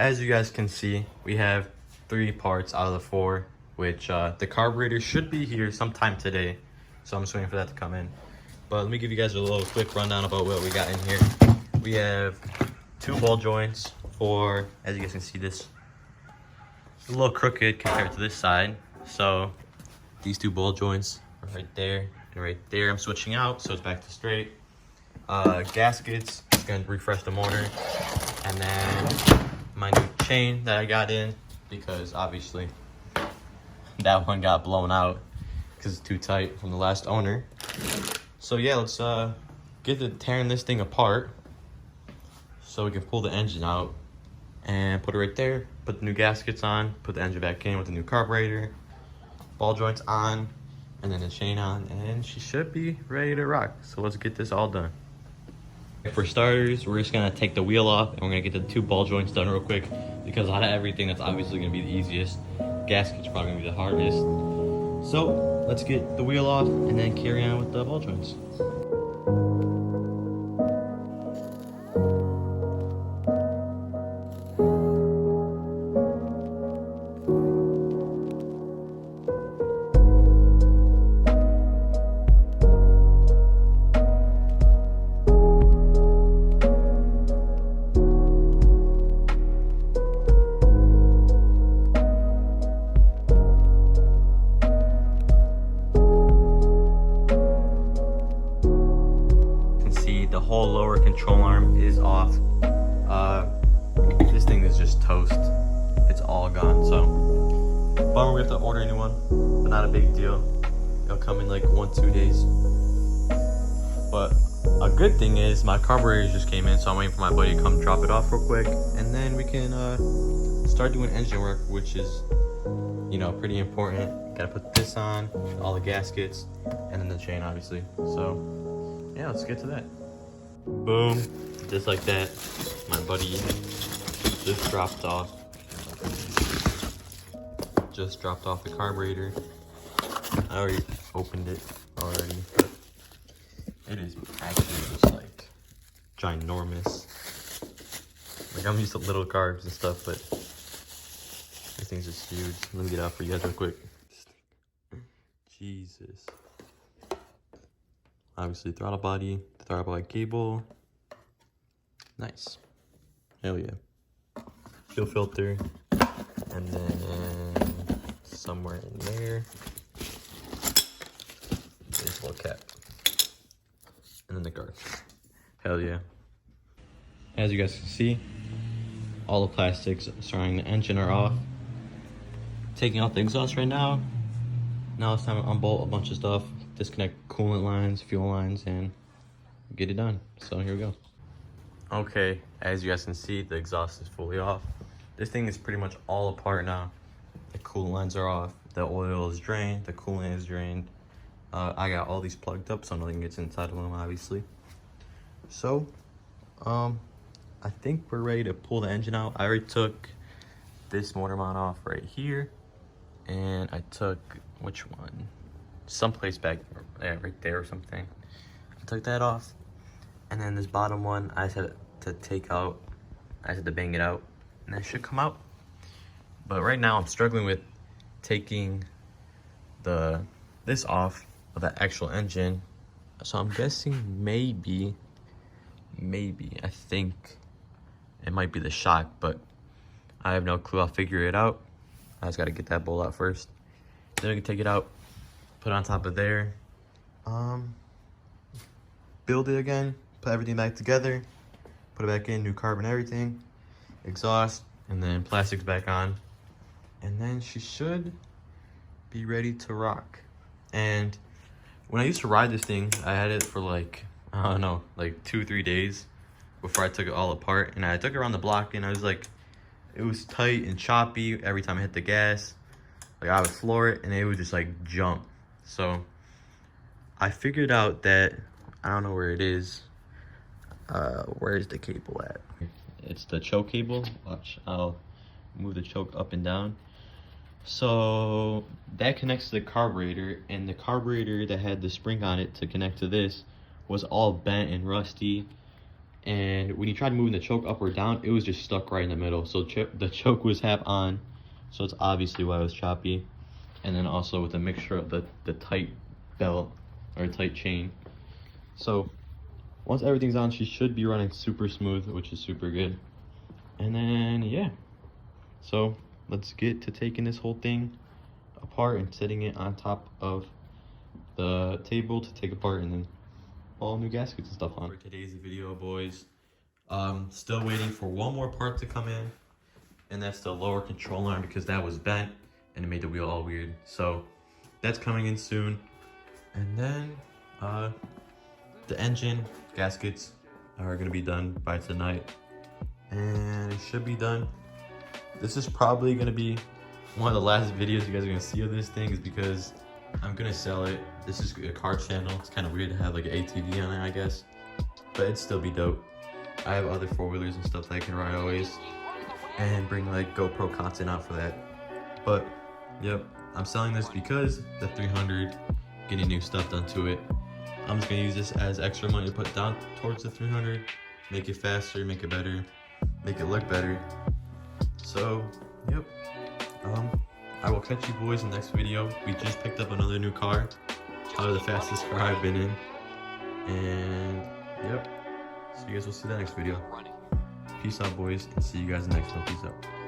as you guys can see, we have 3 parts out of the 4, which the carburetor should be here sometime today. So I'm just waiting for that to come in. But let me give you guys a little quick rundown about what we got in here. We have 2 ball joints for, as you guys can see, this a little crooked compared to this side. So these 2 ball joints are right there and right there. I'm switching out so it's back to straight. Gaskets, just gonna refresh the motor. And then my new chain that I got in, because obviously that one got blown out because it's too tight from the last owner. So yeah, let's get to tearing this thing apart so we can pull the engine out and put it right there, put the new gaskets on, put the engine back in with the new carburetor, ball joints on, and then the chain on, and she should be ready to rock. So let's get this all done. For starters, we're just gonna take the wheel off and we're gonna get the 2 ball joints done real quick, because out of everything, that's obviously gonna be the easiest. Gasket's probably gonna be the hardest. So let's get the wheel off and then carry on with the ball joints. The whole lower control arm is off. This thing is just toast. It's all gone. So bummer, we have to order a new one, but not a big deal. It'll come in like 1-2 days. But a good thing is my carburetor just came in, so I'm waiting for my buddy to come drop it off real quick, and then we can start doing engine work, which is, you know, pretty important. Gotta put this on, all the gaskets, and then the chain, obviously. So yeah, let's get to that. Boom, just like that, my buddy just dropped off the carburetor. I already opened it already, but it is actually just like ginormous. Like, I'm used to little carbs and stuff, but this thing's just huge. Let me get it out for you guys real quick. Jesus. Obviously, throttle body, the throttle body cable. Nice. Hell yeah. Fuel filter. And then somewhere in there, this little cap. And then the guard. Hell yeah. As you guys can see, all the plastics surrounding the engine are off. Taking out the exhaust right now. Now it's time to unbolt a bunch of stuff. Disconnect coolant lines, fuel lines, and get it done. So here we go. Okay, as you guys can see, the exhaust is fully off. This thing is pretty much all apart now. The coolant lines are off, the oil is drained, the coolant is drained. I got all these plugged up so nothing gets inside of them, obviously. So, I think we're ready to pull the engine out. I already took this motor mount off right here, and I took, which one? Someplace back there, right there or something. I took that off, and then this bottom one I just had to take out. I just had to bang it out, and that should come out. But right now I'm struggling with taking this off of the actual engine, so I'm guessing maybe I think it might be the shock, but I have no clue. I'll figure it out. I just got to get that bolt out first, then we can take it out, put it on top of there, build it again, put everything back together, put it back in, new carb and everything, exhaust, and then plastics back on, and then she should be ready to rock. And when I used to ride this thing, I had it for like, I don't know, like 2-3 days before I took it all apart, and I took it around the block, and I was like, it was tight and choppy every time I hit the gas. Like, I would floor it and it would just like jump. So I figured out that, I don't know where it is. Where is the cable at? It's the choke cable. Watch, I'll move the choke up and down. So that connects to the carburetor, and the carburetor that had the spring on it to connect to this was all bent and rusty. And when you tried moving the choke up or down, it was just stuck right in the middle. So the choke was half on, so it's obviously why it was choppy. And then also with a mixture of the tight belt or tight chain. So once everything's on, she should be running super smooth, which is super good. And then yeah, so let's get to taking this whole thing apart and setting it on top of the table to take apart, and then all new gaskets and stuff on. For today's video, boys, still waiting for one more part to come in, and that's the lower control arm, because that was bent and it made the wheel all weird. So that's coming in soon. And then the engine gaskets are gonna be done by tonight, and it should be done. This is probably gonna be one of the last videos you guys are gonna see of this thing, is because I'm gonna sell it. This is a car channel. It's kind of weird to have like an ATV on it, I guess, but it'd still be dope. I have other 4-wheelers and stuff that I can ride always, and bring like GoPro content out for that. But yep, I'm selling this because the 300, getting new stuff done to it. I'm just gonna use this as extra money to put down towards the 300, make it faster, make it better, make it look better. So yep, I will catch you boys in the next video. We just picked up another new car, probably the fastest car I've been in. And yep, so you guys will see that next video. Peace out, boys, and see you guys in the next one. Peace out.